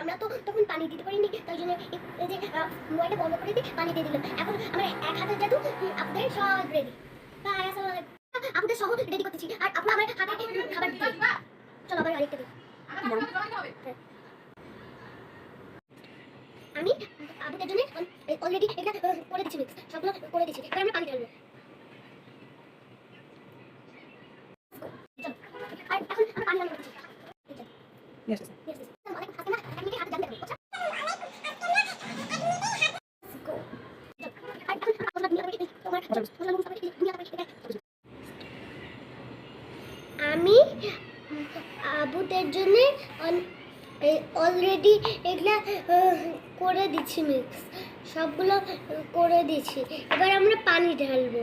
আমরা তো তখন পানি দিতে পারিনি, তাই জন্য এই যে মোবাইলটা বন্ধ করে দিয়ে পানি দিয়ে দিলাম। এখন আমার এক হাতের জাদু আপনাদের সব রেডি। বাই, আসসালামু আলাইকুম। আপনাদের সব রেডি করতেছি আর আপনারা আমার হাতে খাবার দিতে। চলো আবার আরেকটা দিই। আমি আপনাদের জন্য অলরেডি এটা করে দিচ্ছি, মিক্স সবগুলো করে দিচ্ছি। এবার আমরা পানি ঢালবো। চলো আর এখন আমরা পানি ঢালবো। Yes. Yes, yes. অনেক হাতে না এক মিনিটে হাতে জানতে হবে। আমি আবুদের জন্য অলরেডি এগুলা করে দিচ্ছি, মিক্স সবগুলো করে দিচ্ছি। এবার আমরা পানি ঢালবো।